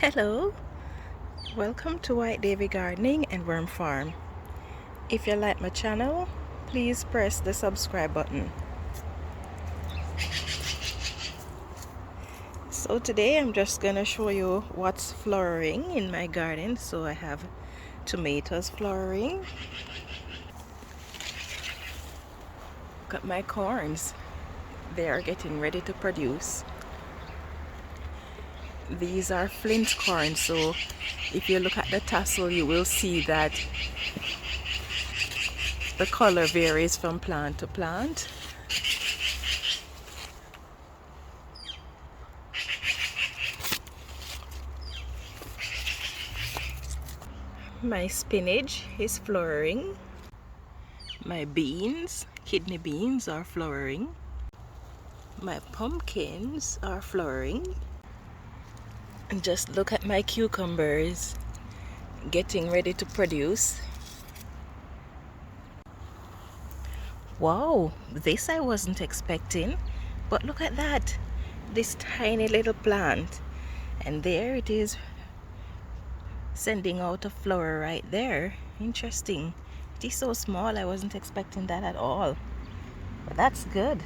Hello, welcome to White Davy Gardening and Worm Farm. If you like my channel, please press the subscribe button. So today I'm just gonna show you what's flowering in my garden. So I have tomatoes flowering. Look at my corns. They are getting ready to produce. These are flint corns, so if you look at the tassel you will see that the color varies from plant to plant. My spinach is flowering. My beans, kidney beans, are flowering. My pumpkins are flowering. And just look at my cucumbers getting ready to produce. Wow, this I wasn't expecting, but look at that, this tiny little plant, and there it is sending out a flower right there. Interesting. It is so small, I wasn't expecting that at all, but that's good.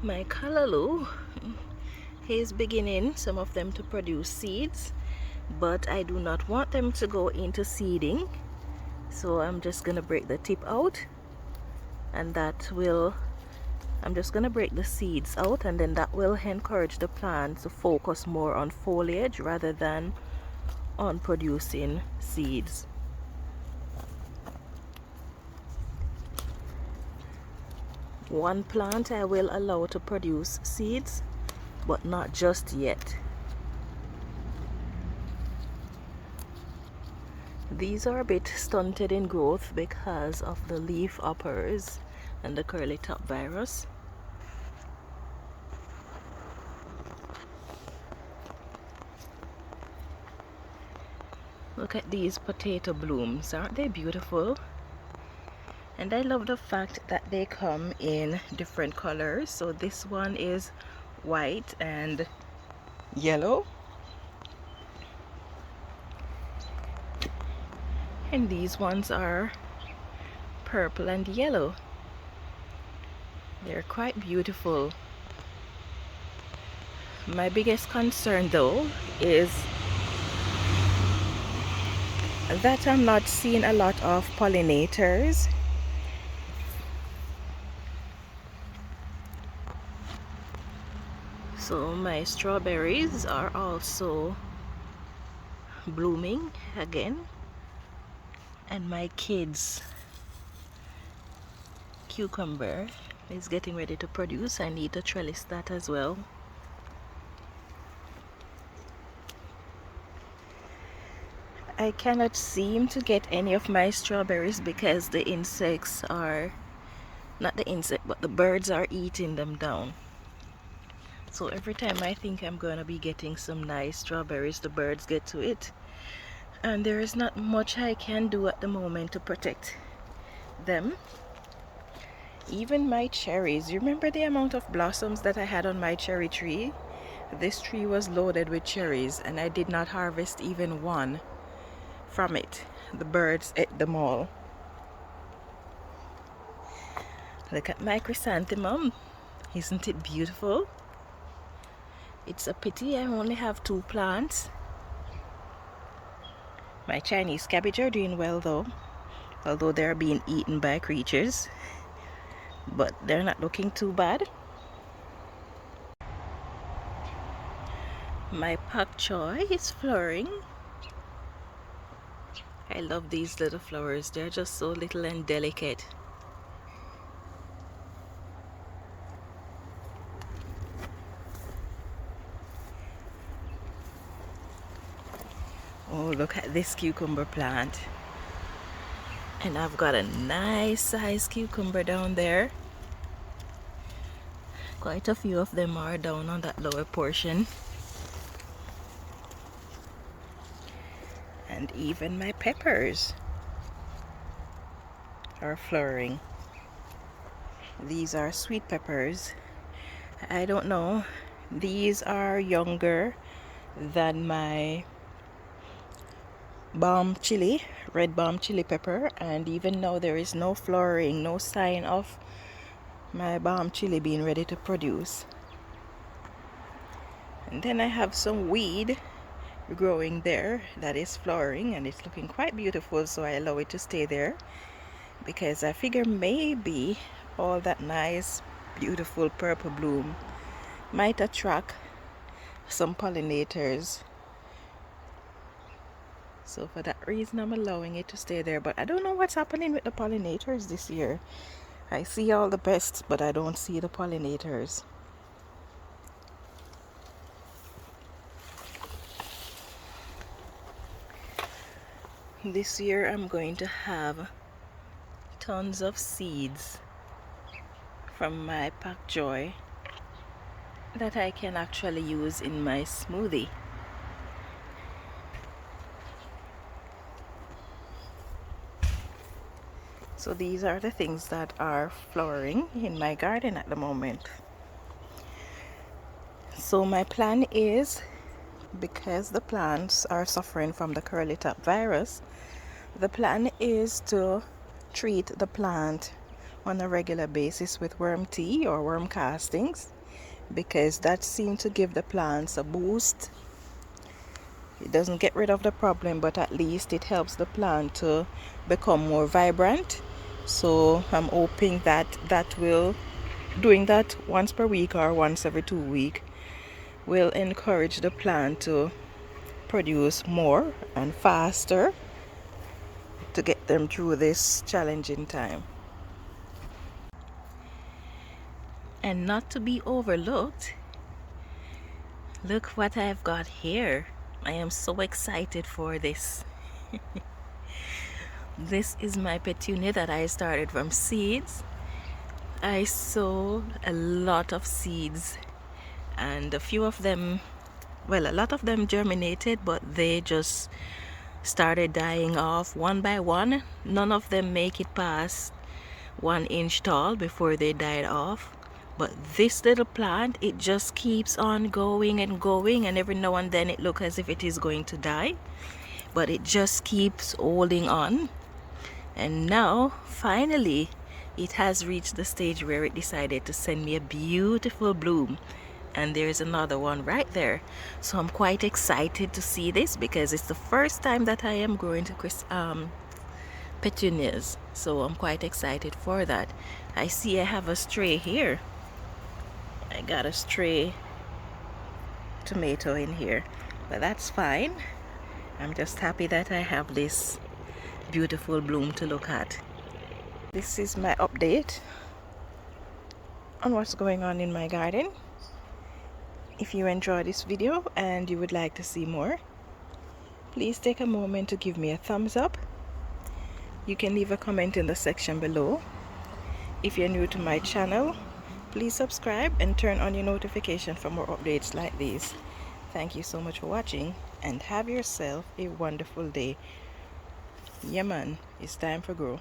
My callaloo is beginning, some of them, to produce seeds, but I do not want them to go into seeding, so I'm just gonna break the tip out, and I'm just gonna break the seeds out, and then that will encourage the plant to focus more on foliage rather than on producing seeds. One plant I will allow to produce seeds, but not just yet. These are a bit stunted in growth because of the leaf uppers and the curly top virus. Look at these potato blooms, aren't they beautiful? And I love the fact that they come in different colors. So this one is white and yellow, and these ones are purple and yellow. They're quite beautiful. My biggest concern though is that I'm not seeing a lot of pollinators. So my strawberries are also blooming again, and my kids' cucumber is getting ready to produce. I need to trellis that as well. I cannot seem to get any of my strawberries because the insects are, not the insect, but the birds are eating them down. So every time I think I'm going to be getting some nice strawberries, the birds get to it. And there is not much I can do at the moment to protect them. Even my cherries, you remember the amount of blossoms that I had on my cherry tree? This tree was loaded with cherries and I did not harvest even one from it. The birds ate them all. Look at my chrysanthemum. Isn't it beautiful? It's a pity I only have 2 plants. My Chinese cabbage are doing well though, although they're being eaten by creatures, but they're not looking too bad. My pak choi is flowering. I love these little flowers, they're just so little and delicate. Oh, look at this cucumber plant. And I've got a nice size cucumber down there. Quite a few of them are down on that lower portion. And even my peppers are flowering. These are sweet peppers. I don't know These are younger than my balm chili, red balm chili pepper, and even now there is no flowering, no sign of my balm chili being ready to produce. And then I have some weed growing there that is flowering and it's looking quite beautiful, so I allow it to stay there because I figure maybe all that nice beautiful purple bloom might attract some pollinators. So for that reason I'm allowing it to stay there, but I don't know what's happening with the pollinators this year. I see all the pests, but I don't see the pollinators. This year I'm going to have tons of seeds from my Pak Joy that I can actually use in my smoothie. So these are the things that are flowering in my garden at the moment. So my plan is, because the plants are suffering from the curly top virus, the plan is to treat the plant on a regular basis with worm tea or worm castings, because that seems to give the plants a boost. It doesn't get rid of the problem, but at least it helps the plant to become more vibrant. So I'm hoping that doing that once per week or once every 2 weeks will encourage the plant to produce more and faster to get them through this challenging time. And not to be overlooked, look what I've got here. I am so excited for this. This is my petunia that I started from seeds. I sowed a lot of seeds and a few of them, well, a lot of them germinated, but they just started dying off one by one. None of them make it past 1 inch tall before they died off. But this little plant, it just keeps on going and going, and every now and then it looks as if it is going to die, but it just keeps holding on. And now finally it has reached the stage where it decided to send me a beautiful bloom, and there's another one right there. So I'm quite excited to see this because it's the first time that I am growing petunias, so I'm quite excited for that. I see I have a stray here. I got a stray tomato in here, but that's fine. I'm just happy that I have this beautiful bloom to look at. This is my update on what's going on in my garden. If you enjoyed this video and you would like to see more, please take a moment to give me a thumbs up. You can leave a comment in the section below. If you're new to my channel, please subscribe and turn on your notification for more updates like these. Thank you so much for watching and have yourself a wonderful day. Yeah man, it's time for grow.